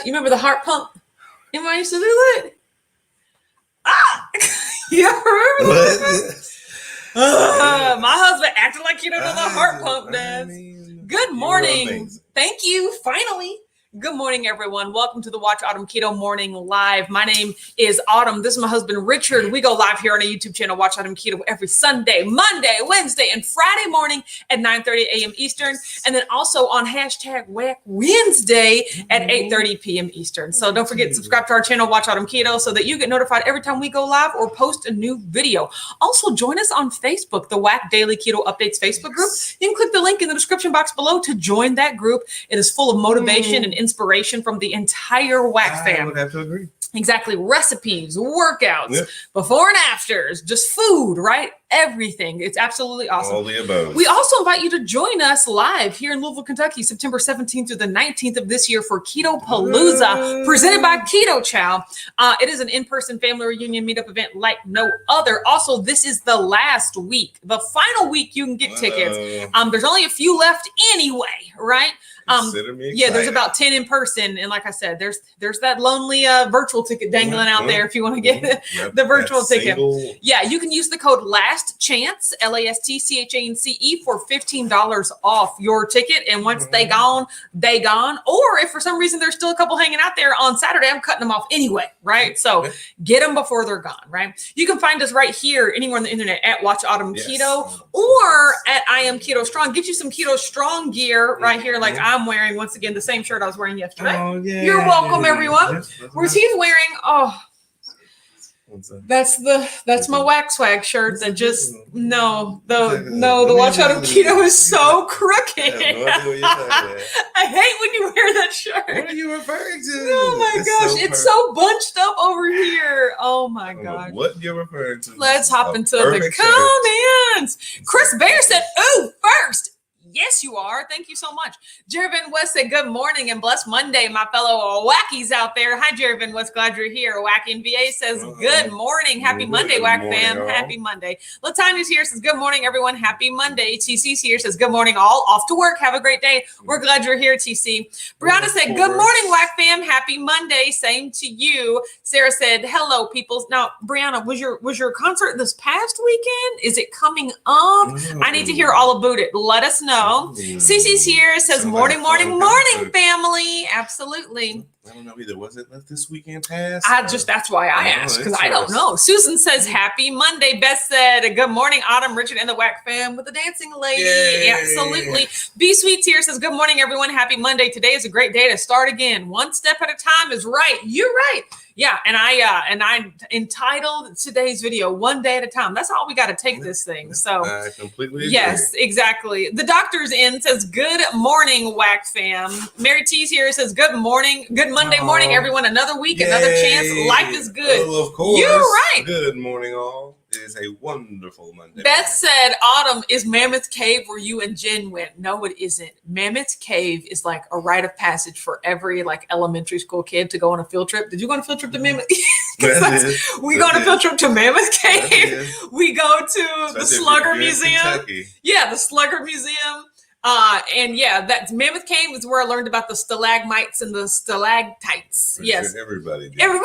Remember the heart pump? Anybody used to do that? Ah! You remember that? My husband acted like you don't know the heart pump dance. Good morning. Thank you. Finally. Good morning, everyone. Welcome to the Watch Autumn Keto Morning Live. My name is Autumn. This is my husband, Richard. We go live here on our YouTube channel, Watch Autumn Keto, every Sunday, Monday, Wednesday, and Friday morning at 9:30 a.m. Eastern. And then also on hashtag Whack Wednesday at 8:30 p.m. Eastern. So don't forget to subscribe to our channel, Watch Autumn Keto, so that you get notified every time we go live or post a new video. Also, join us on Facebook, the Whack Daily Keto Updates Facebook group. You can click the link in the description box below to join that group. It is full of motivation and inspiration from the entire Whack fam. I would have to agree. Exactly. Recipes, workouts, before and afters, just food, right? Everything. It's absolutely awesome. All the above. We also invite you to join us live here in Louisville, Kentucky, September 17th through the 19th of this year for Keto Palooza, presented by Keto Chow. It is an in-person family reunion meetup event like no other. Also, this is the last week, the final week you can get tickets. There's only a few left anyway, right? There's about 10 in person, and like I said, there's that lonely virtual ticket dangling out there if you want to get the virtual ticket. Yeah, you can use the code LASTCHANCE LASTCHANCE for $15 off your ticket, and once they gone. Or if for some reason there's still a couple hanging out there on Saturday, I'm cutting them off anyway, right? So get them before they're gone, right? You can find us right here anywhere on the internet at Watch Autumn Keto or at I Am Keto Strong. Get you some Keto Strong gear right here, like I'm wearing once again the same shirt I was wearing yesterday. Oh, yeah, you're welcome, everyone. Where's he wearing? That's my Whack Swag shirt that just the Watch Autumn Keto is so crooked. I hate when you wear that shirt. What are you referring to? Oh my gosh, it's so bunched up over here. Oh my gosh. What you're referring to? Let's hop into the comments. Chris Bear said, "Ooh, first." Yes, you are. Thank you so much. Jerry Van West said, good morning and blessed Monday, my fellow wackies out there. Hi, Jerry Van West. Glad you're here. Wacky NVA says, good morning. Happy Monday, Whack fam. All. Happy Monday. Latanya's here, says, good morning, everyone. Happy Monday. TC's here, says, good morning, all. Off to work. Have a great day. We're glad you're here, TC. Brianna said, good morning, Whack fam. Happy Monday. Same to you. Sarah said, hello, people. Now, Brianna, was your concert this past weekend? Is it coming up? I need to hear all about it. Let us know. Cece's here, says morning, family. Absolutely. I don't know either. Was it this weekend past? That's why I asked, because I don't know. Susan says happy Monday. Beth said good morning, Autumn, Richard, and the Whack fam with the dancing lady. Yay. Absolutely. B Sweets here says good morning, everyone. Happy Monday. Today is a great day to start again. One step at a time is right. You're right. Yeah, and I entitled today's video "One Day at a Time." That's all we got to take this thing. So I completely agree. Yes, exactly. The doctor's in says good morning, Whack fam. Mary T's here says good morning, good Monday morning, everyone. Another week, another chance. Life is good. Well, of course. You're right. Good morning, all. It is a wonderful Monday. Beth said, Autumn, is Mammoth Cave where you and Jen went? No, it isn't. Mammoth Cave is like a rite of passage for every elementary school kid to go on a field trip. Did you go on a field trip to Mammoth? We go on a field trip to Mammoth Cave. We go to the Slugger Museum. Kentucky. Yeah, the Slugger Museum. That's Mammoth Cave is where I learned about the stalagmites and the stalactites. Yes. Sure everybody did. Every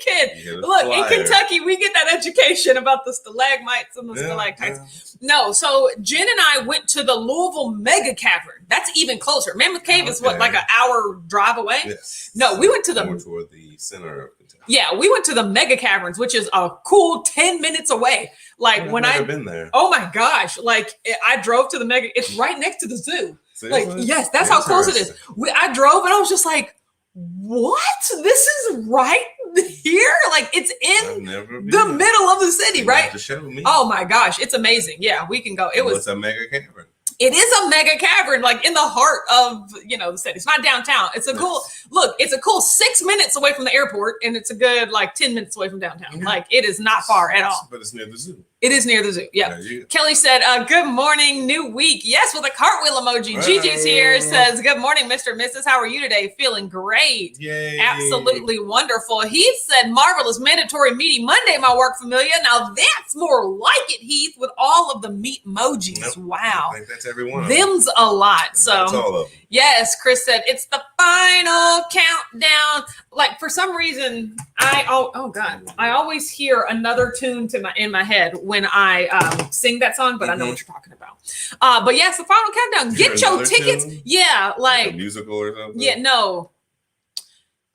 kid. Look, in Kentucky, we get that education about the stalagmites and the stalactites. Yeah. No, so Jen and I went to the Louisville Mega Cavern. That's even closer. Mammoth Cave is like an hour drive away? Yes. No, we went to more toward the center of Kentucky. Yeah, we went to the Mega Caverns, which is a cool 10 minutes away. I've never been there. Oh my gosh. I drove to the Mega, it's right next to the zoo. Yes, that's how close it is. I drove and I was just like, what? This is right here? Like, it's in the middle of the city, right? To show me. Oh my gosh, it's amazing. Yeah, we can go. It's a mega cavern. It is a mega cavern, like in the heart of, the city. It's not downtown. It's a cool, it's a cool 6 minutes away from the airport, and it's a good, 10 minutes away from downtown. Yeah. Like, it is not far at all. But it's near the zoo. It is near the zoo. Yeah. Kelly said, good morning, new week. Yes, with a cartwheel emoji. Gigi's here, says, good morning, Mr. and Mrs. How are you today? Feeling great. Yay. Absolutely wonderful. Heath said, marvelous, mandatory, meaty Monday, my work familiar. Now that's more like it, Heath, with all of the meat emojis. Nope. Wow. I think that's every one of Them's a lot. So that's all of them. Yes, Chris said, it's the final countdown. Like, for some reason, I always hear another tune in my head when I sing that song, but I know what you're talking about. But yes, the final countdown. Get your tickets. Tune? Yeah, like a musical or something. Yeah, no.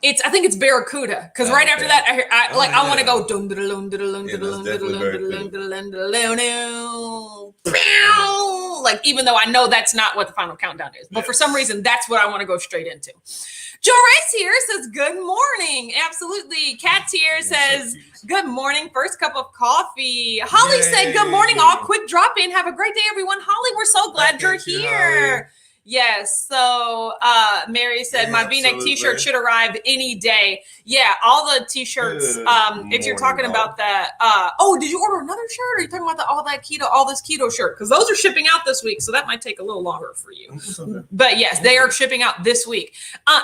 I think it's Barracuda, because right after that I want to go dun dun dun dun dun dun dun dun, like, even though I know that's not what the final countdown is, but for some reason that's what I want to go straight into. Jorace here says good morning. Absolutely. Kat's here says good morning. First cup of coffee. Holly said good morning. All quick drop in. Have a great day, everyone. Holly, we're so glad you're here. Yes. So Mary said my V-neck t-shirt should arrive any day. Yeah, all the t-shirts. If you're talking about that. Did you order another shirt? Or are you talking about all this keto shirt? Because those are shipping out this week, so that might take a little longer for you. Okay. But yes, they are shipping out this week.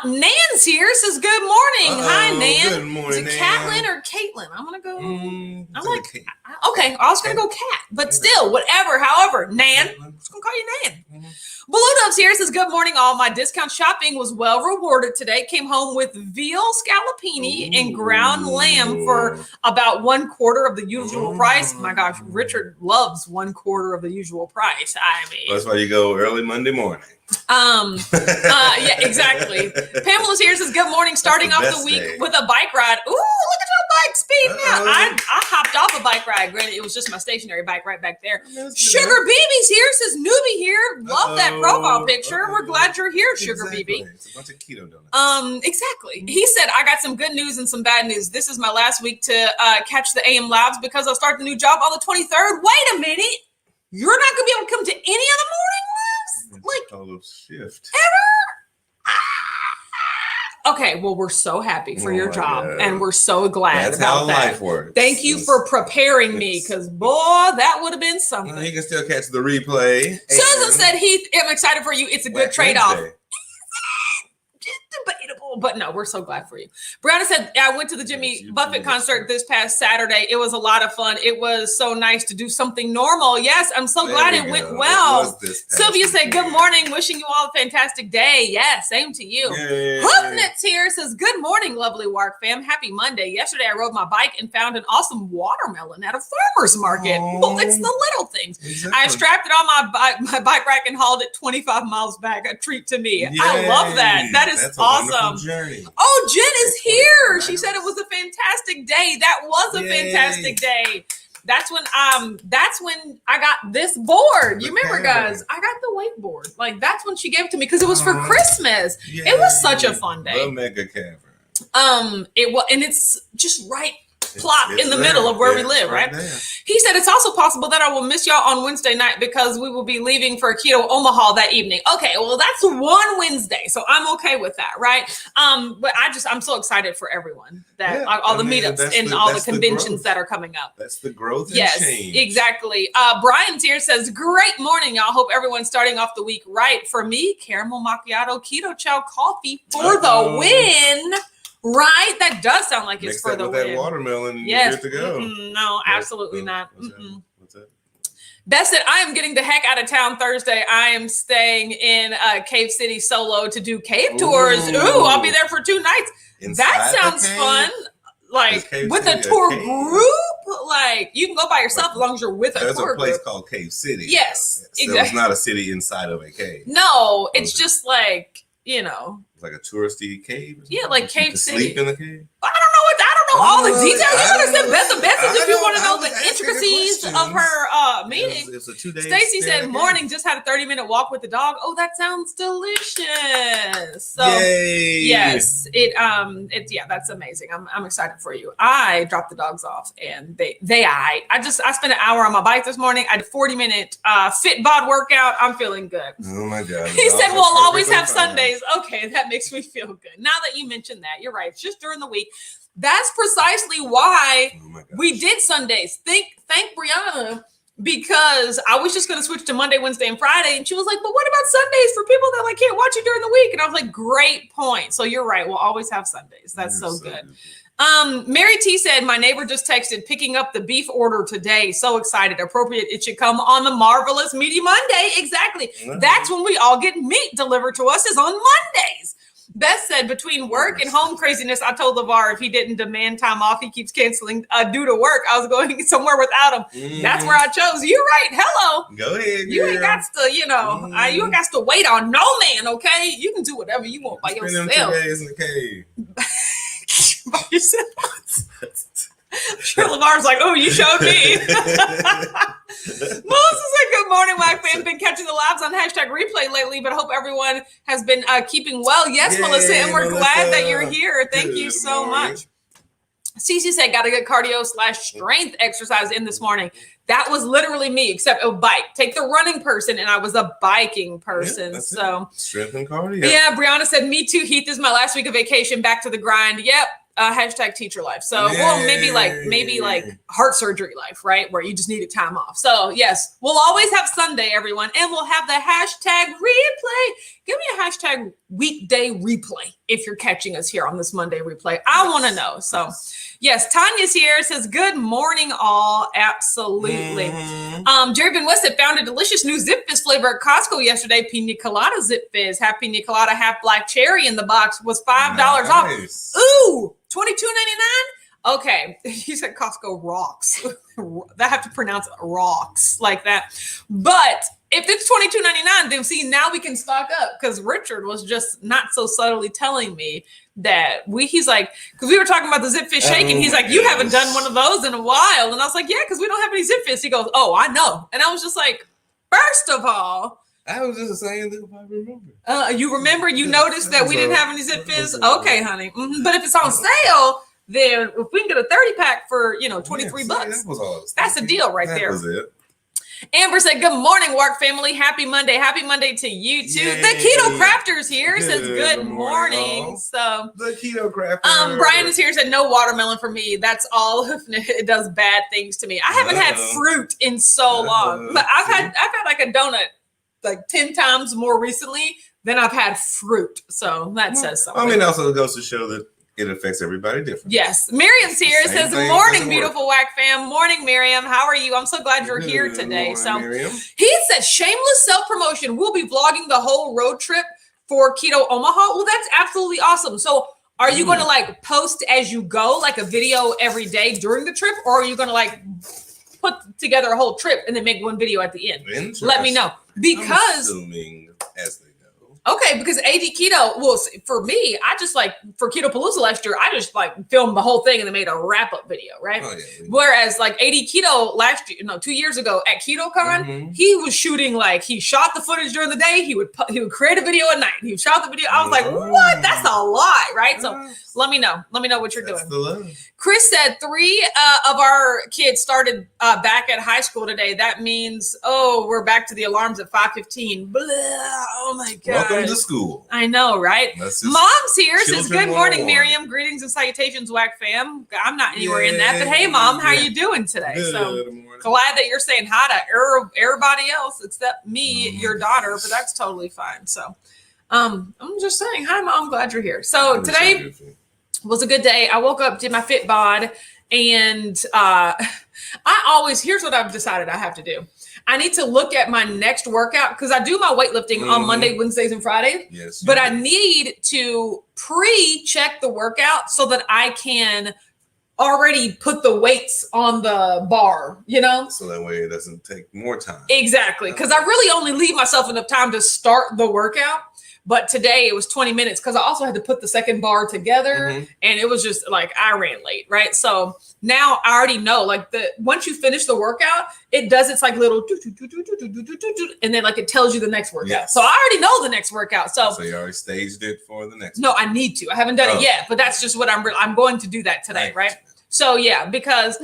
Nan's here, says good morning. Hi, Nan. Good morning. Is it Catlin or Caitlin? I'm gonna go. Okay, I was gonna go Cat, but still, whatever. However, Nan. I'm just gonna call you Nan. Mm-hmm. Baloo Dubs here says, good morning, all. My discount shopping was well rewarded today. Came home with veal scallopini and ground lamb for about 1/4 of the usual price. My gosh, Richard loves 1/4 of the usual price. I mean, that's why you go early Monday morning. Yeah, exactly. Pamela's here, says, good morning. Starting off the week with a bike ride. Ooh, look at your bike speed now. I hopped off a bike ride. Granted, it was just my stationary bike right back there. Sugar BB's here, says newbie here. Love that profile picture. We're glad you're here, Sugar BB. It's a bunch of keto donuts. Exactly. He said, I got some good news and some bad news. This is my last week to catch the AM Labs because I'll start the new job on the 23rd. Wait a minute. You're not going to be able to come to any of the morning labs? Like, shift. Ever? Okay, well, we're so happy for your job, and we're so glad That's about how that. Life works. Thank you for preparing me, because boy, that would have been something. You can still catch the replay. Susan said, Heath, I'm excited for you. It's a good trade-off. Debatable, but no, we're so glad for you. Brianna said, I went to the Jimmy Buffett concert this past Saturday. It was a lot of fun. It was so nice to do something normal. Yes, I'm so glad it went well. Sylvia said, good morning. Wishing you all a fantastic day. Yeah, same to you. Hoopnitz here says, good morning, lovely Wark fam. Happy Monday. Yesterday, I rode my bike and found an awesome watermelon at a farmer's market. Well, it's the little things. Exactly. I strapped it on my bike rack and hauled it 25 miles back. A treat to me. Yay. I love that. That is awesome. Journey. Oh, Jen is here. She said it was a fantastic day. That was a fantastic day. That's when I got this board. You remember, guys? I got the wakeboard. Like, that's when she gave it to me because it was for Christmas. It was such a fun day. The mega cavern. It was, and it's just right plop in the middle of where we live, right? He said it's also possible that I will miss y'all on Wednesday night because we will be leaving for Keto Omaha that evening. Okay, well, that's one Wednesday, so I'm okay with that, right? But I'm so excited for everyone that all the meetups and all the conventions that are coming up. That's the growth and change. Exactly. Brian's here says, great morning, y'all. Hope everyone's starting off the week right. For me, caramel macchiato keto chow coffee for the win. Right? That does sound like it's for the win. That watermelon, you're good to go. No, absolutely not. What's that? Beth said, I am getting the heck out of town Thursday. I am staying in Cave City solo to do cave tours. Ooh, I'll be there for 2 nights. That sounds fun. Like, with a tour group, like, you can go by yourself as long as you're with a tour group. There's a place called Cave City. Yes, so exactly. It's not a city inside of a cave. No, it's just like, It's like a touristy cave. Yeah, like Cave City. Sleep in the cave. I don't know all the details. You should have sent Beth a message if you want to know the asking intricacies the of her meeting. It's a 2-day. Stacy said, "Morning, just had a 30-minute walk with the dog." Oh, that sounds delicious. So Yay. yes, that's amazing. I'm excited for you. I dropped the dogs off, and I spent an hour on my bike this morning. I did a 40-minute fit bod workout. I'm feeling good. Oh my God. He said, "We'll always have Sundays." Okay, that makes me feel good. Now that you mentioned that, you're right. It's just during the week. That's precisely why we did Sundays. Thank Brianna, because I was just going to switch to Monday, Wednesday, and Friday. And she was like, "But what about Sundays for people that like can't watch you during the week?" And I was like, "Great point." So you're right. We'll always have Sundays. That's so good. Mary T said, "My neighbor just texted picking up the beef order today. So excited. Appropriate. It should come on the marvelous Meaty Monday." Exactly. That's when we all get meat delivered to us, is on Mondays. Beth said, "Between work and home craziness, I told LeVar if he didn't demand time off, he keeps canceling due to work. I was going somewhere without him." That's where I chose. You're right. Hello. Go ahead. You ain't got to, you ain't got to wait on no man, okay? You can do whatever you want by yourself. 2 days in the cave. By yourself. I'm sure LeVar's like, "Oh, you showed me." Melissa said, "Good morning, WAC fam. Been catching the lives on #replay lately, but I hope everyone has been keeping well." Yes, yay, Melissa, and we're glad that you're here. Thank you so much. Cece said, "Got a good cardio/strength exercise in this morning." That was literally me, except a bike. Take the running person, and I was a biking person. Yeah, so strength and cardio. Yeah, Brianna said, "Me too, Heath. This is my last week of vacation. Back to the grind." Yep. #teacher life. So, well, maybe like heart surgery life, right? Where you just needed time off. So yes, we'll always have Sunday, everyone. And we'll have the #replay. Give me a #weekday replay if you're catching us here on this Monday replay. I want to know. So yes, Tanya's here, says, "Good morning, all." Absolutely. Jerry Van West had found a delicious new Zip Fizz flavor at Costco yesterday. Pina Colada Zip Fizz. Half pina colada, half black cherry in the box, was $5 off. Ooh, $22.99. Okay, he said Costco rocks. I have to pronounce rocks like that. But if it's $22.99, then see, now we can stock up, because Richard was just not so subtly telling me that he's like, because we were talking about the Zip Fizz shake, and he's like, "You haven't done one of those in a while." And I was like, "Yeah, because we don't have any Zip Fizz." He goes, "Oh, I know." And I was just like, first of all, I was just saying that if I remember. You remember, you noticed that we didn't have any Zip Fizz? Okay, honey. But if it's on sale, then if we can get a 30-pack for, $23, that's a deal right there. That was it. Amber said, "Good morning, WARC family. Happy Monday. Happy Monday to you too." Yay. The Keto Crafters here says good morning. So the Keto Crafters. Brian is here, said, "No watermelon for me. That's all. It does bad things to me. I haven't had fruit in so long. But I've had like a donut like 10 times more recently than I've had fruit." So that says something. I mean, also goes to show that it affects everybody differently. Yes. Miriam's here. It says, "Morning, beautiful WAC fam." Morning, Miriam. How are you? I'm so glad you're here today. So Miriam. He said, "Shameless self-promotion. We'll be vlogging the whole road trip for Keto Omaha." Well, that's absolutely awesome. So are you going to like post as you go, like a video every day during the trip? Or are you going to like put together a whole trip and then make one video at the end? Let me know. Because I'm assuming as they go. Okay, because AD Keto, well, for me, I just like, for Keto Palooza last year, I just like filmed the whole thing and then made a wrap-up video, right? Oh, yeah. Whereas like AD Keto last year, 2 years ago at KetoCon, he was shooting like, he shot the footage during the day, he would create a video at night, he shot the video. I was like, what? That's a lot, right? So let me know what you're doing. Chris said 3 of our kids started back at high school today. That means, we're back to the alarms at 5:15. Oh my God. Welcome to school. I know, right? Mom's here, says, "Good morning, Miriam. Greetings and salutations, WAC fam." I'm not anywhere in that, but hey, Mom, how are you doing today? So glad that you're saying hi to everybody else except me, your daughter, but that's totally fine. So I'm just saying, hi, Mom. Glad you're here. So today was a good day. I woke up, did my fit bod, and here's what I've decided I have to do. I need to look at my next workout, because I do my weightlifting on Monday, Wednesdays, and Fridays. Yes, but I need to pre-check the workout so that I can already put the weights on the bar, So that way it doesn't take more time. Exactly. Because I really only leave myself enough time to start the workout. But today it was 20 minutes because I also had to put the second bar together, and it was just like I ran late, right? So now I already know, like once you finish the workout, it does its like little and then like it tells you the next workout. Yes. So I already know the next workout. So you already staged it for the next no, one. I need to. I haven't done it yet, but that's just what I'm going to do that today, right? So yeah, because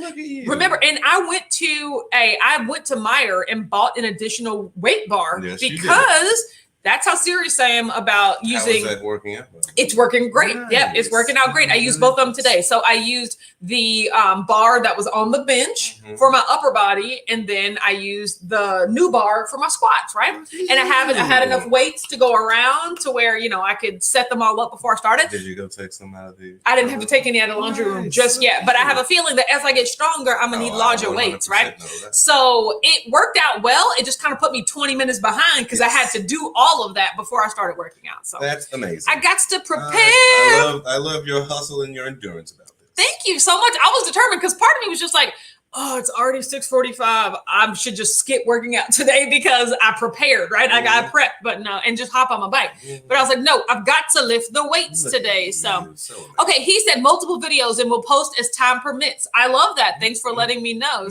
remember, and I went to Meijer and bought an additional weight bar because that's how serious I am about using. How is that working out? It's working great. Nice. Yeah, it's working out great. I used both of them today. So I used the bar that was on the bench for my upper body, and then I used the new bar for my squats, right? And I had enough weights to go around to where, you know, I could set them all up before I started. Did you go take some out of the? I didn't have to take any out of the laundry room just yet, but I have a feeling that as I get stronger, I'm gonna need larger weights, right? So it worked out well. It just kind of put me 20 minutes behind because I had to do all of that before I started working out. So that's amazing. I got to prepare. I love your hustle and your endurance about this. Thank you so much. I was determined because part of me was just like, oh, it's already 6:45. I should just skip working out today because I prepared, right? I got prepped, but no, and just hop on my bike. But I was like, no, I've got to lift the weights today. So okay, he said multiple videos and we'll post as time permits. I love that. Thanks for letting me know.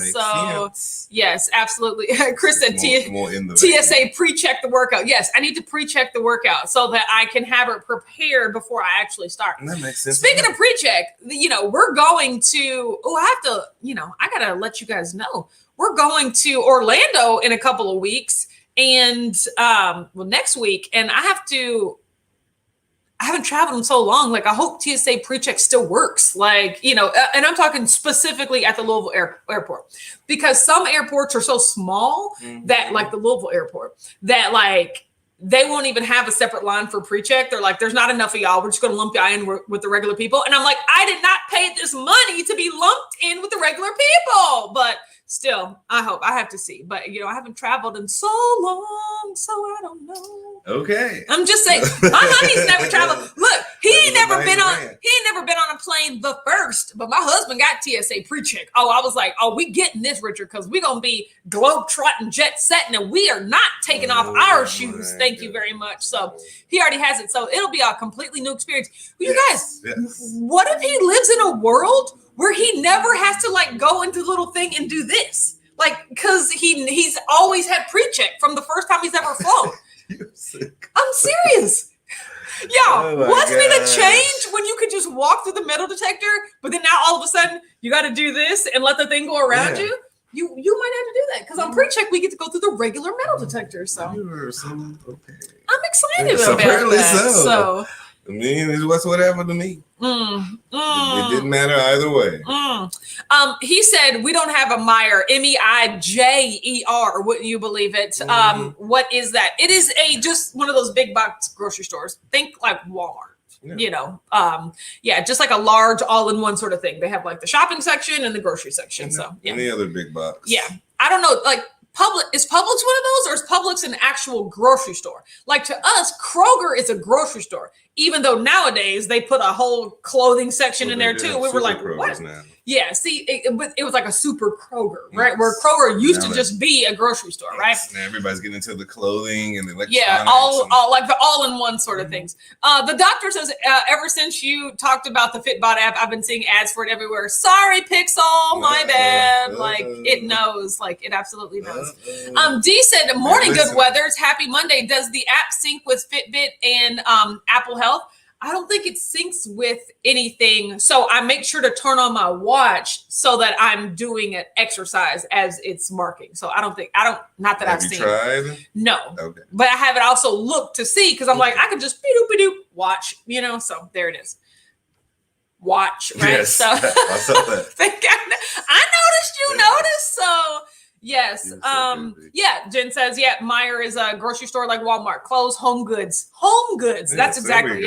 Yes, absolutely. Chris said TSA pre-check the workout. Yes, I need to pre-check the workout so that I can have it prepared before I actually start. That makes sense. Speaking of pre-check, you know, we're going to, I gotta let you guys know we're going to Orlando in a couple of weeks and next week, and I haven't traveled in so long. Like, I hope TSA pre-check still works, like, you know, and I'm talking specifically at the Louisville airport, because some airports are so small that, like the Louisville airport, that like they won't even have a separate line for pre-check. They're like, there's not enough of y'all. We're just going to lump y'all in with the regular people. And I'm like, I did not pay this money to be lumped in with the regular people. But still, I hope. I have to see. But, you know, I haven't traveled in so long, so I don't know. Okay. I'm just saying, my honey's never traveled. Look, he ain't never been on a plane the first, but my husband got TSA pre-check. Oh, I was like, oh, we getting this, Richard, because we're going to be globe-trotting, jet-setting, and we are not taking off our shoes. Thank you very much. So he already has it. So it'll be a completely new experience. Well, you guys, what if he lives in a world where he never has to like go into the little thing and do this? Like, because he's always had pre-check from the first time he's ever flown. I'm serious. Yeah, what's been a change when you could just walk through the metal detector, but then now all of a sudden you got to do this and let the thing go around you? You might have to do that because on pre-check we get to go through the regular metal detector. So I'm excited about that. So I mean, it's whatever to me. It didn't matter either way. He said we don't have a Meijer, MEIJER. Wouldn't you believe it? What is that? It is just one of those big box grocery stores. Think like Walmart. You know, just like a large all-in-one sort of thing. They have like the shopping section and the grocery section. Any other big box. Yeah, I don't know. Like is Publix one of those, or is Publix an actual grocery store? Like to us, Kroger is a grocery store. Even though nowadays they put a whole clothing section in there too. We were like, what? Now. Yeah, see, it was like a super Kroger, right? Where Kroger used to just be a grocery store, right? Now everybody's getting into the clothing and the electronics. Yeah, all like the all-in-one sort of things. The doctor says, ever since you talked about the Fitbot app, I've been seeing ads for it everywhere. Sorry, Pixel, my bad. Like, it knows. Like, it absolutely knows. D said, morning, good weather. It's happy Monday. Does the app sync with Fitbit and Apple Health? I don't think it syncs with anything. So I make sure to turn on my watch so that I'm doing an exercise as it's marking. So not that I've seen. Have you tried? No. Okay. But I haven't also looked to see because I'm like, I could just watch, you know? So there it is. Watch, right? Yes, so I saw that. I noticed you noticed. So yes. Jen says, Meijer is a grocery store like Walmart. Clothes, home goods. That's exactly,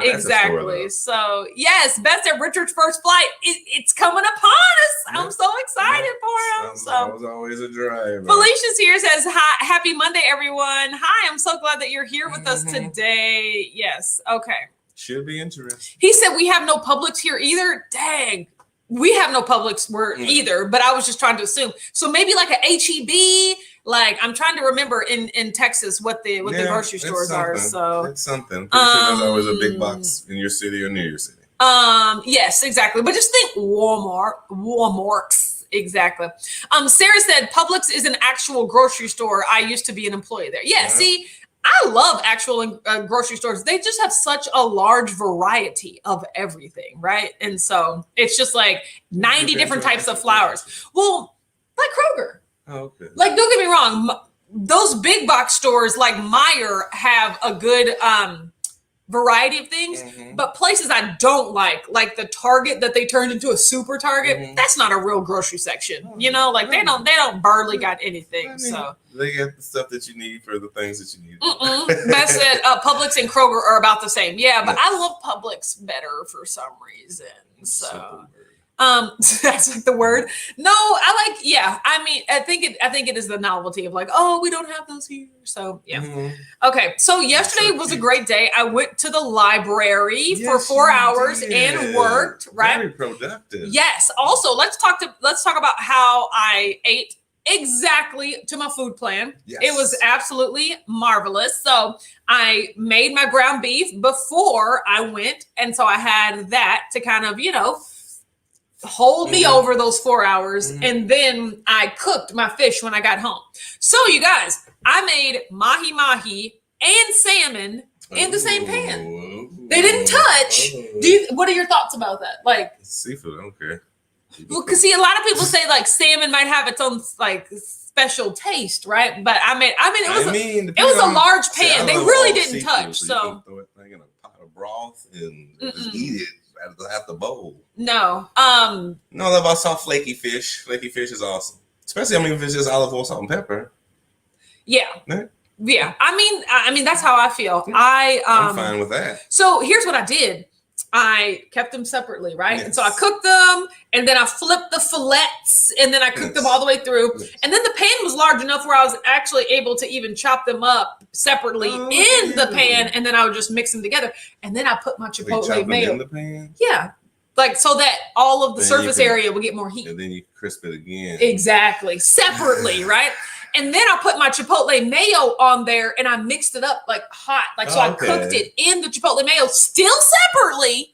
exactly. So yes, Beth said Richard's first flight. It's coming upon us. I'm so excited for him. So I was always a driver. Felicia's here, says, hi, happy Monday, everyone. Hi, I'm so glad that you're here with us today. Yes. Okay. Should be interesting. He said we have no Publix here either. Dang. We have no Publix either, but I was just trying to assume. So maybe like a HEB, Like I'm trying to remember in Texas what the grocery stores are. So it's something. Pretty sure there's always a big box in your city or near your city. Yes, exactly. But just think Walmarts. Exactly. Sarah said Publix is an actual grocery store. I used to be an employee there. Yeah, see, I love actual grocery stores. They just have such a large variety of everything, right? And so it's just like 90 different types of flowers. Well, like Kroger. Oh, okay. Like, don't get me wrong. Those big box stores like Meijer have a good variety of things, but places I don't like the Target that they turned into a super Target, that's not a real grocery section. You know, like they don't barely got anything. I mean, so they get the stuff that you need for the things that you need. That's it. Publix and Kroger are about the same. Yeah, but I love Publix better for some reason. So that's like the word. No, I like, I mean, I think it is the novelty of like, oh, we don't have those here. So okay. So yesterday was a great day. I went to the library for 4 hours and worked, right? Very productive. Yes. Also, let's talk about how I ate exactly to my food plan. Yes. It was absolutely marvelous. So I made my ground beef before I went. And so I had that to kind of, hold me over those 4 hours. And then I cooked my fish when I got home. So you guys, I made mahi and salmon in the same pan. They didn't touch. What are your thoughts about that? Like seafood, I don't care. Well, because see, a lot of people say like salmon might have its own like special taste, right? But it was a large pan. They really didn't touch. So you can throw it in a pot of broth and just eat it at the bowl. No. No, I love all soft flaky fish. Flaky fish is awesome. Especially, if it's just olive oil, salt, and pepper. Yeah. Right? Yeah. I mean, that's how I feel. I'm fine with that. So here's what I did. I kept them separately, right? Yes. And so I cooked them, and then I flipped the fillets, and then I cooked them all the way through. Yes. And then the pan was large enough where I was actually able to even chop them up separately in the pan, and then I would just mix them together. And then I put my chipotle mayo in the pan. Yeah, like so that all of the surface area would get more heat. And then you crisp it again. Exactly, separately, right? And then I put my chipotle mayo on there and I mixed it up like hot. Like, so I cooked it in the chipotle mayo still separately.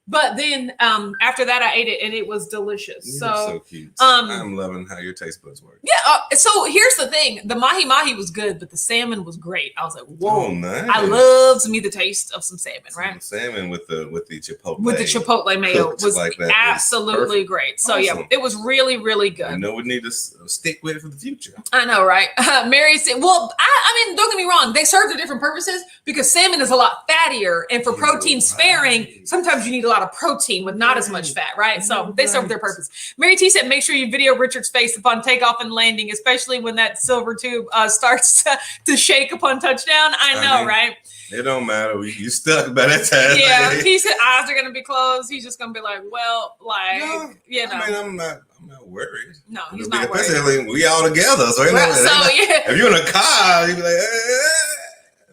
But then after that, I ate it and it was delicious. You're so cute. I'm loving how your taste buds work. Yeah. So here's the thing. The mahi was good, but the salmon was great. I was like, whoa. Oh, nice. I love the taste of some salmon, right? Salmon with the chipotle. With the chipotle mayo was like absolutely great. So yeah, it was really, really good. We need to stick with it for the future. I know, right? Mary said, well, I mean, don't get me wrong. They serve their different purposes because salmon is a lot fattier. And for protein sparing, sometimes you need a lot of protein with not as much fat, right? So they serve their purpose. Mary T said, make sure you video Richard's face upon takeoff and landing, especially when that silver tube starts to shake upon touchdown. I know, right? It don't matter. You stuck by that time. Yeah, he said eyes are going to be closed. He's just going to be like, well, like, I mean, I'm not worried. No, he's not worried. Especially we all together. So, if you're in a car, you'd be like,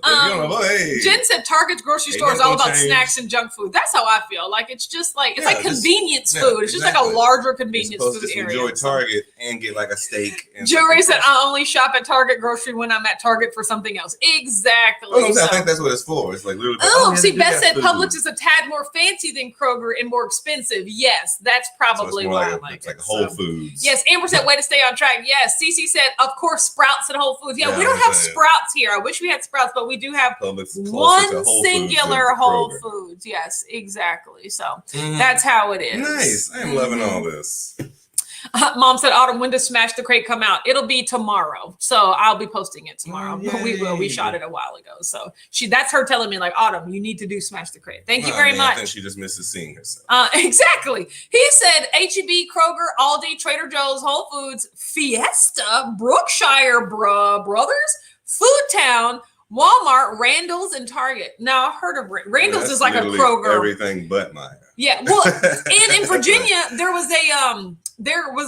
Jen said Target's grocery store is all about snacks and junk food. That's how I feel. Like it's just like it's like convenience food. It's just like a larger convenience food area. Enjoy Target and get like a steak. Jewelry said I only shop at Target grocery when I'm at Target for something else. Exactly. I think that's what it's for. It's like literally. See, Beth said Publix is a tad more fancy than Kroger and more expensive. Yes, that's probably why I like it. It's like Whole Foods. Yes, Amber said way to stay on track. Yes, Cece said of course Sprouts and Whole Foods. Yeah, we don't have Sprouts here. I wish we had Sprouts, but we do have one singular Whole Foods. Yes, exactly. So that's how it is. Nice. I am loving all this. Mom said, Autumn, when does Smash the Crate come out? It'll be tomorrow. So I'll be posting it tomorrow. We shot it a while ago. So that's her telling me like, Autumn, you need to do Smash the Crate. Thank you very much. I think she just misses seeing herself. Exactly. He said H-E-B, Kroger, Aldi, Trader Joe's, Whole Foods, Fiesta, Brookshire Brothers, Food Town, Walmart, Randall's, and Target. Now, I've heard of Randall's is like a Kroger. Everything but mine. Yeah, well, and in Virginia, there was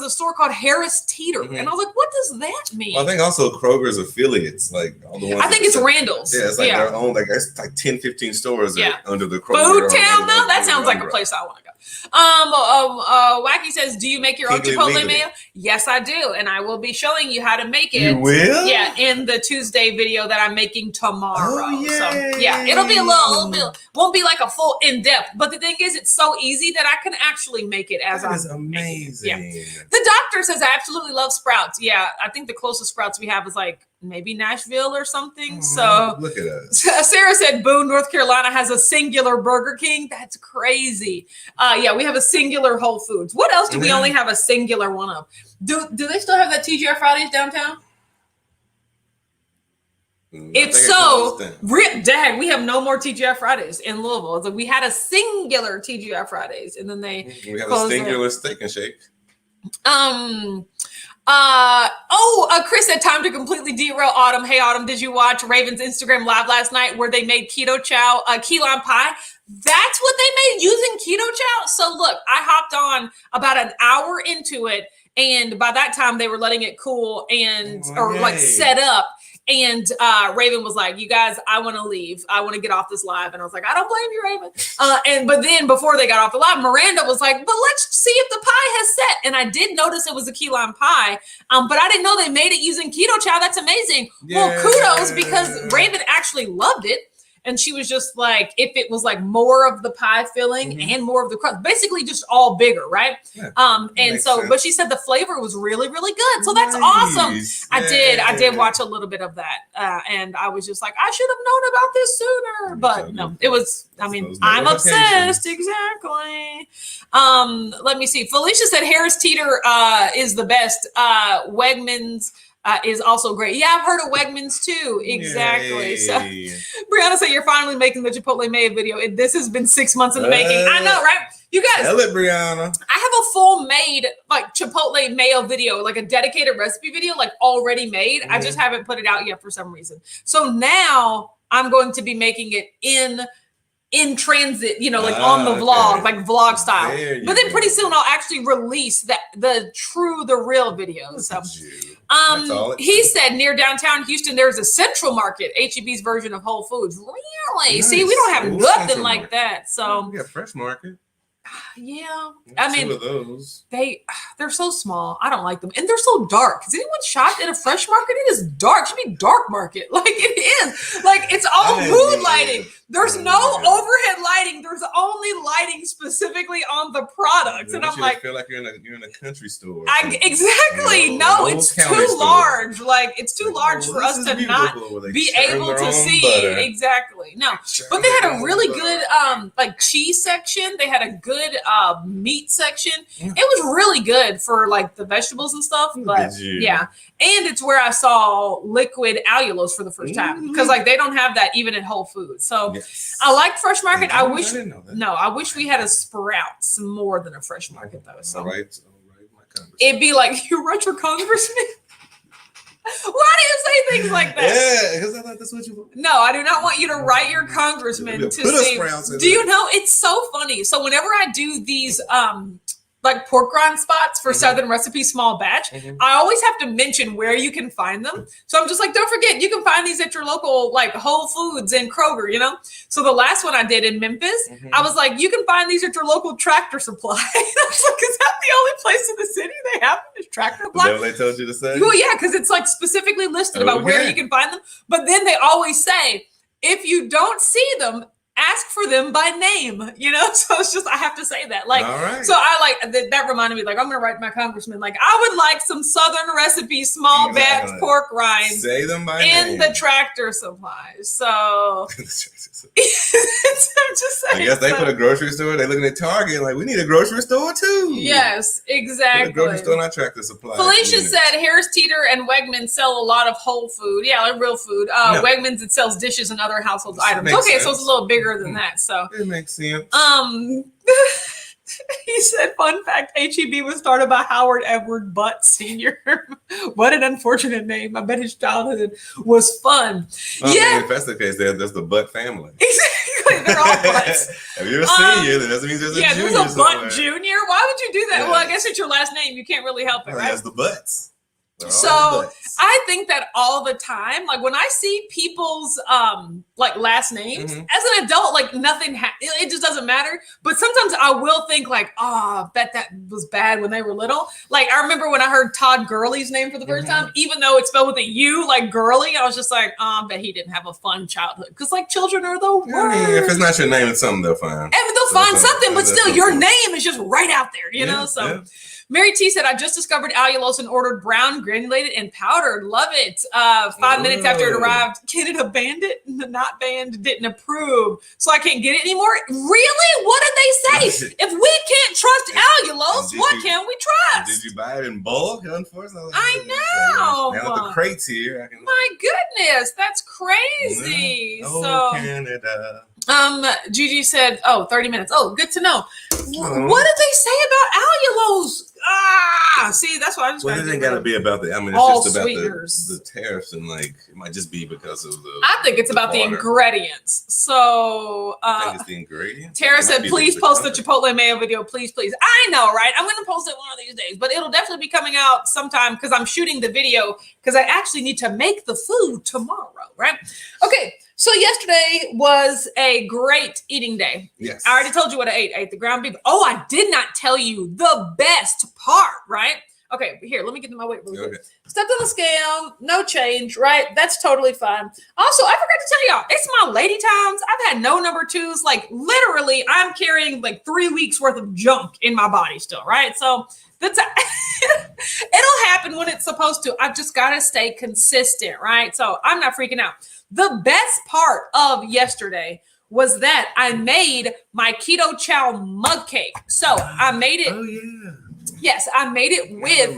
a store called Harris Teeter, and I was like, what does that mean? Well, I think also Kroger's affiliates, like all the ones. I think it's Randall's. Yeah, it's like their own, like it's like 10, 15 stores under the Kroger. Food Town, though? That sounds like a place I want to go. Wacky says, do you make your own Giggly Chipotle wiggly. mayo? Yes, I do. And I will be showing you how to make it. You will? Yeah, in the Tuesday video that I'm making tomorrow. Oh, So yeah, it'll be won't be like a full in-depth. But the thing is, it's so easy that I can actually make it as That I'm is amazing. Yeah. The doctor says I absolutely love Sprouts. Yeah, I think the closest Sprouts we have is like maybe Nashville or something. So look at us. Sarah said Boone, North Carolina has a singular Burger King. That's crazy. Yeah, we have a singular Whole Foods. What else do we only have a singular one of? Do they still have that TGI Fridays downtown? If so, dang, we have no more TGI Fridays in Louisville. It's like we had a singular TGI Fridays, and then we have a singular Steak and Shake. Chris said time to completely derail Autumn. Hey Autumn, did you watch Raven's Instagram live last night where they made keto chow, key lime pie? That's what they made using keto chow. So look, I hopped on about an hour into it, and by that time they were letting it cool and like set up. And Raven was like, you guys, I want to leave. I want to get off this live. And I was like, I don't blame you, Raven. But then before they got off the live, Miranda was like, but let's see if the pie has set. And I did notice it was a key lime pie, but I didn't know they made it using keto chow. That's amazing. Yeah. Well, kudos, because Raven actually loved it. And she was just like, if it was like more of the pie filling and more of the crust, basically just all bigger, right? Yeah, and so, but she said the flavor was really, really good. So that's awesome. I did watch a little bit of that. And I was just like, I should have known about this sooner. But no, it was, I mean, I'm obsessed. Exactly. Let me see. Felicia said Harris Teeter is the best. Wegmans is also great. Yeah, I've heard of Wegmans too. Exactly. Yay. So Brianna said you're finally making the Chipotle mayo video. This has been 6 months in the making. I know, right? You guys. Tell it, Brianna. I have a full made like Chipotle mayo video, like a dedicated recipe video, like already made. I just haven't put it out yet for some reason. So now I'm going to be making it in transit, like on the vlog, like vlog style. But then pretty soon I'll actually release the real videos. So he said near downtown Houston, there's a Central Market, HEB's version of Whole Foods. Really? Nice. See, we don't have nothing like that. So we got Fresh Market. Yeah, I mean, two of those. They're so small. I don't like them, and they're so dark. Has anyone shopped at a Fresh Market? It is dark. It should be dark market. Like it is. Like it's all mood lighting. There's no overhead lighting. There's only lighting specifically on the products, and I'm like, feel like you're in a country store. Exactly. No, it's too large. Like it's too large for us to not be able to see. Butter. Exactly. No, but they had a really good like cheese section. They had a good meat section. It was really good for like the vegetables and stuff. But yeah, and it's where I saw liquid allulose for the first time because like they don't have that even at Whole Foods. So I like Fresh Market. I wish we had a Sprouts more than a Fresh Market though. So it'd be like you run for congressman. Why do you say things like that? Yeah, because I thought that's what you want. No, I do not want you to write your congressman to say. Do you know it's so funny? So whenever I do these like pork rind spots for Southern Recipe Small Batch, I always have to mention where you can find them. So I'm just like, don't forget, you can find these at your local like Whole Foods and Kroger, So the last one I did in Memphis, I was like, you can find these at your local Tractor Supply. I was like, is that the only place in the city they have this Tractor Supply? Is that what they told you to say? Well, yeah, because it's like specifically listed about where you can find them. But then they always say, if you don't see them, ask for them by name, So it's just I have to say that, like, so I like that reminded me, like, I'm gonna write my congressman, like, I would like some Southern Recipe Small Batch pork rinds. Say them by name in the Tractor Supply. So I'm just saying. I guess they put a grocery store. They looking at Target like we need a grocery store too. Yes, exactly. Put a grocery store, not Tractor Supply. Felicia said Harris Teeter and Wegmans sell a lot of whole food. Yeah, like real food. Wegmans, it sells dishes and other household items. Okay, so it's a little bigger than that. So it makes sense. He said, fun fact, HEB was started by Howard Edward Butt Sr. What an unfortunate name. I bet his childhood was fun. If that's the case, there's the Butt family. Exactly. They're all Butts. If you're a senior, then that means there's a junior. There's a Butt Junior. Why would you do that? Yeah. Well, I guess it's your last name. You can't really help it, right? That's the Butts. So I think that all the time, like when I see people's like last names as an adult, like nothing, it just doesn't matter. But sometimes I will think like, oh, I bet that was bad when they were little. Like I remember when I heard Todd Gurley's name for the first time, even though it's spelled with a U, like Gurley, I was just like, oh, I bet he didn't have a fun childhood. Because like children are the worst. I mean, if it's not your name, it's something they'll find. And they'll find something, but still your name is just right out there, you know? So. Yeah. Mary T said, I just discovered allulose and ordered brown, granulated, and powdered. Love it. 5 minutes after it arrived, Canada banned it, and the not banned didn't approve. So I can't get it anymore. Really? What did they say? If we can't trust allulose, what can we trust? Did you buy it in bulk? Unfortunately, I know. Now that the crate's here. My goodness, that's crazy. Oh, Canada. Gigi said, 30 minutes. Oh, good to know. What did they say about allulose? See, that's what I just. Well, it ain't got to be about the. I mean, it's just about the tariffs and like it might just be because of the. I think it's about the ingredients. So, I think it's the ingredients. Tara said, "Please post the Chipotle mayo video, please, please." I know, right? I'm going to post it one of these days, but it'll definitely be coming out sometime because I'm shooting the video because I actually need to make the food tomorrow, right? Okay. So yesterday was a great eating day. Yes. I already told you what I ate. I ate the ground beef. Oh, I did not tell you the best part, right? Okay, here, let me get to my weight really quick. Stepped on the scale, no change, right? That's totally fine. Also, I forgot to tell y'all, it's my lady times. I've had no number twos. Like literally, I'm carrying like 3 weeks worth of junk in my body still, right? So that's it'll happen when it's supposed to. I've just got to stay consistent, right? So I'm not freaking out. The best part of yesterday was that I made my keto chow mug cake. So I made it. Oh yeah. Yes, I made it with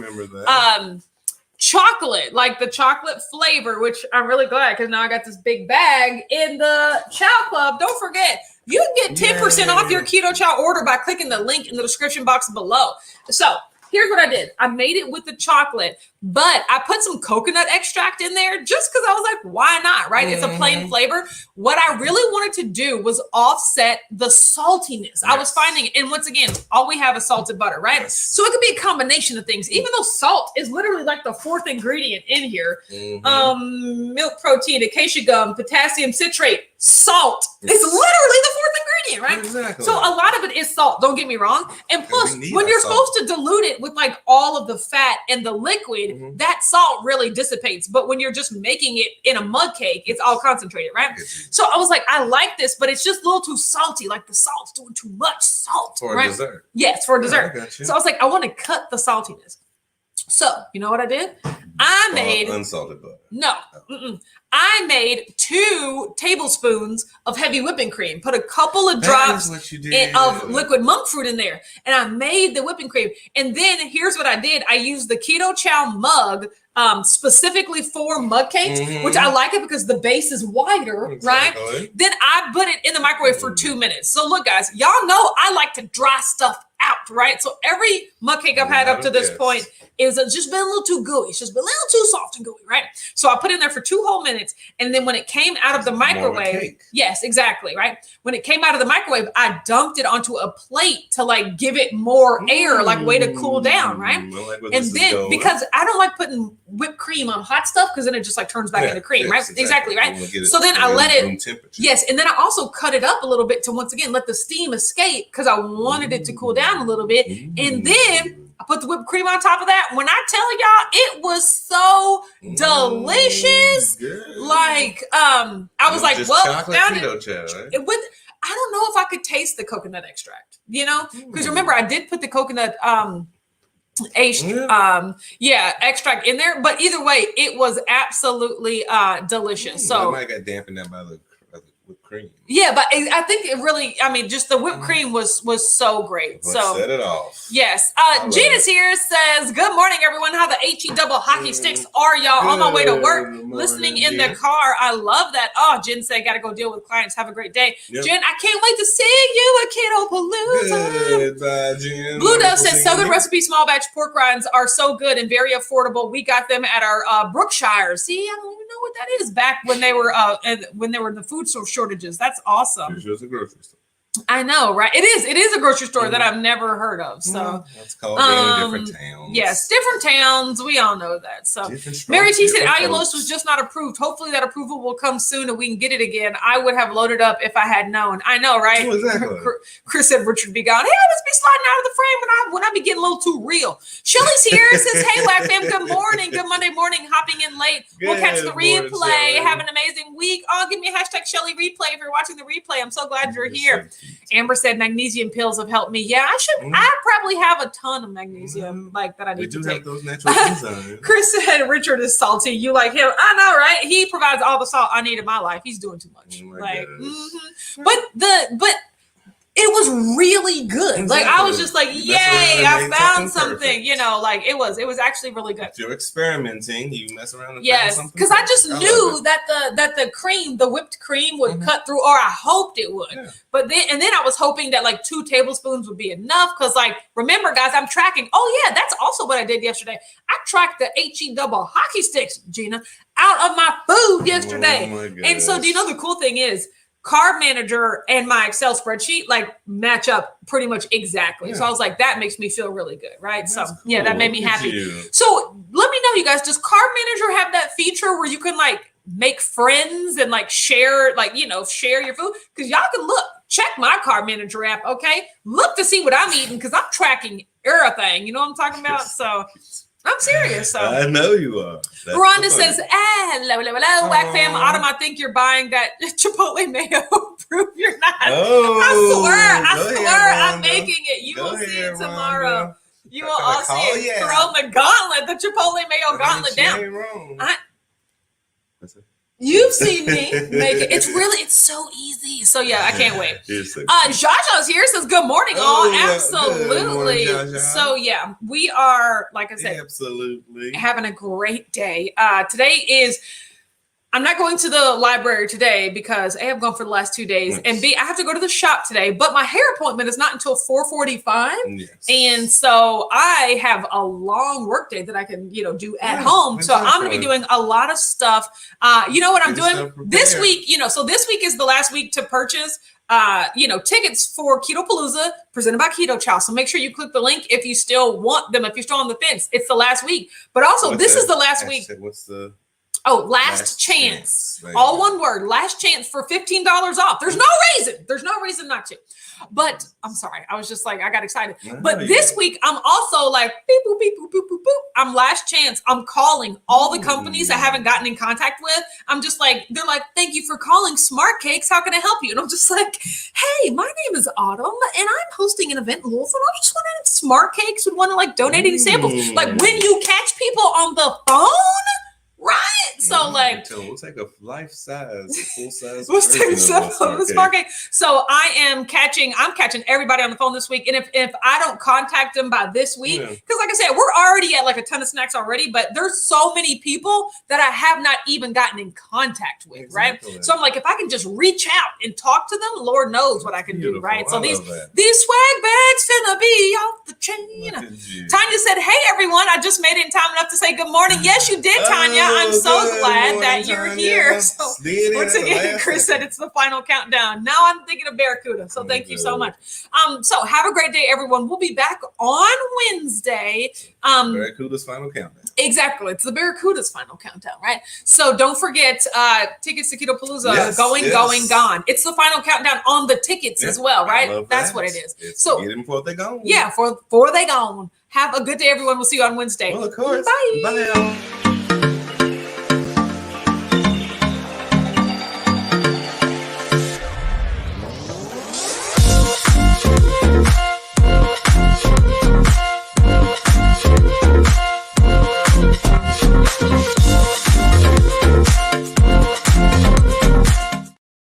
chocolate, like the chocolate flavor, which I'm really glad because now I got this big bag in the Chow Club. Don't forget, you can get 10% off your keto chow order by clicking the link in the description box below. So here's what I did. I made it with the chocolate, but I put some coconut extract in there just because I was like, why not, right? It's a plain flavor. What I really wanted to do was offset the saltiness. Yes. I was finding, and once again, all we have is salted butter, right? Yes. So it could be a combination of things, even though salt is literally like the fourth ingredient in here. Milk protein, acacia gum, potassium citrate, salt. Yes. It's literally the fourth ingredient, right? Exactly. So a lot of it is salt, don't get me wrong. And plus, when you're supposed to dilute it with like all of the fat and the liquid, that salt really dissipates. But when you're just making it in a mug cake, it's all concentrated, right? So I was like, I like this, but it's just a little too salty. Like the salt's doing too much salt. For a dessert. Yes, for a dessert. So I was like, I want to cut the saltiness. So you know what I did? I made unsalted butter. No. I made 2 tablespoons of heavy whipping cream, put a couple of drops of liquid monk fruit in there, and I made the whipping cream. And then here's what I did. I used the keto chow mug specifically for mug cakes, which I like it because the base is wider, right? Then I put it in the microwave for 2 minutes. So look, guys, y'all know I like to dry stuff out, right? So every mug cake I've had up to this point is just been a little too gooey. It's just been a little too soft and gooey, right? So I put it in there for 2 whole minutes. And then when it came out of the microwave, yes, exactly, right? When it came out of the microwave, I dumped it onto a plate to like give it more air, like way to cool down, right? And then because I don't like putting whipped cream on hot stuff because then it just like turns back into cream, right? Exactly, right? So then I let it, yes, and then I also cut it up a little bit to once again let the steam escape because I wanted it to cool down a little bit. And then I put the whipped cream on top of that. When I tell y'all, it was so delicious. Like, I was like, well, found it. With, I don't know if I could taste the coconut extract, you know, because remember I did put the coconut extract in there, but either way, it was absolutely delicious. So I might got dampened that by the whipped cream. Yeah, but I think it really, I mean, just the whipped cream was so great. So set it off. Yes. Gina's here says, good morning, everyone. How the HE double hockey sticks are y'all? On my way to work, listening in the car. I love that. Oh, Jen said, got to go deal with clients. Have a great day. Yep. Jen, I can't wait to see you at Keto Palooza. Goodbye, Jen. Blue Dove says, Southern recipe small batch pork rinds are so good and very affordable. We got them at our Brookshire. See, I don't even know what that is. Back when they were the food shortages. That's awesome. It's just a grocery store. I know, right? It is a grocery store that I've never heard of. So that's called being in different towns. Yes, different towns. We all know that. So Mary T said allulose was just not approved. Hopefully that approval will come soon and we can get it again. I would have loaded up if I had known. I know, right? Oh, exactly. Chris said Richard be gone. Hey, I just be sliding out of the frame when I be getting a little too real. Shelly's here. Says, hey, Whack fam, good morning. Good Monday morning. Hopping in late. We'll catch the replay. Have an amazing week. Oh, give me a hashtag Shelly replay if you're watching the replay. I'm so glad you're here. Amber said magnesium pills have helped me. Yeah, I should. I probably have a ton of magnesium like that I need to take. Have those natural enzymes. Chris said Richard is salty. You like him? I know, right? He provides all the salt I need in my life. He's doing too much. But it was really good. Exactly. Like I was just like, yay! I found something. You know, like it was actually really good. If you're experimenting, you mess around. And yes, because I just knew that the cream, the whipped cream, would cut through, or I hoped it would. Yeah. But then I was hoping that like 2 tablespoons would be enough. Because like remember, guys, I'm tracking. Oh yeah, that's also what I did yesterday. I tracked the HE double hockey sticks, Gina, out of my food yesterday. Oh my and so do you know the cool thing is? Carb Manager and my Excel spreadsheet like match up pretty much exactly. Yeah. So I was like, that makes me feel really good, right? That's so cool. Yeah, that made me happy. So let me know, you guys, does Carb Manager have that feature where you can like make friends and like share, like, you know, share your food? Because y'all can check my Carb Manager app, okay? Look to see what I'm eating because I'm tracking everything. You know what I'm talking about? So I'm serious. So I know you are. Rhonda says, hello, Whack fam. Autumn, I think you're buying that Chipotle mayo. Prove you're not. Oh, I swear, I'm making it. You will see it tomorrow. Rhonda. You will all see it. Yeah. Throw the gauntlet, the Chipotle mayo gauntlet down. You've seen me make it. It's so easy. So yeah, I can't wait. Jaja's here, says good morning, all. Absolutely. Morning, so yeah, we are, like I said, absolutely having a great day. Today is, I'm not going to the library today because A, I've gone for the last 2 days, and B, I have to go to the shop today, but my hair appointment is not until 4:45. Yes. And so I have a long work day that I can, do at home. Exactly. So I'm going to be doing a lot of stuff. You know what I'm doing this week, so this week is the last week to purchase tickets for Keto Palooza presented by Keto Chow. So make sure you click the link if you still want them, if you're still on the fence. It's the last week. But also, this is the last week. What's the... Oh, last chance. All one word. Last chance for $15 off. There's no reason not to. But I'm sorry. I was just like, I got excited. But this week, I'm also like, beep, boop, beep, boop, boop, boop, boop. I'm last chance. I'm calling all the companies I haven't gotten in contact with. I'm just like, they're like, thank you for calling Smart Cakes. How can I help you? And I'm just like, hey, my name is Autumn, and I'm hosting an event in Louisville. And I'm just wondering if Smart Cakes would want to like donate any samples. Like when you catch people on the phone, right? So we'll take a full-size. Let's take some Smart Cake. So I'm catching everybody on the phone this week. And if I don't contact them by this week, because like I said, we're already at like a ton of snacks already, but there's so many people that I have not even gotten in contact with, right? So I'm like, if I can just reach out and talk to them, Lord knows what I can do, right? So these swag bags finna be off the chain. Tanya said, hey everyone, I just made it in time enough to say good morning. Yes, you did, Tanya. I'm so glad that you're here. So once again, Chris said it's the final countdown. Now I'm thinking of Barracuda. So thank you so much. So have a great day, everyone. We'll be back on Wednesday. Barracuda's final countdown. Exactly. It's the Barracuda's final countdown, right? So don't forget tickets to Keto Palooza going, gone. It's the final countdown on the tickets as well, right? That's what it is. So get them before they gone. Yeah, before they gone. Have a good day, everyone. We'll see you on Wednesday. Well, of course. Bye. Bye.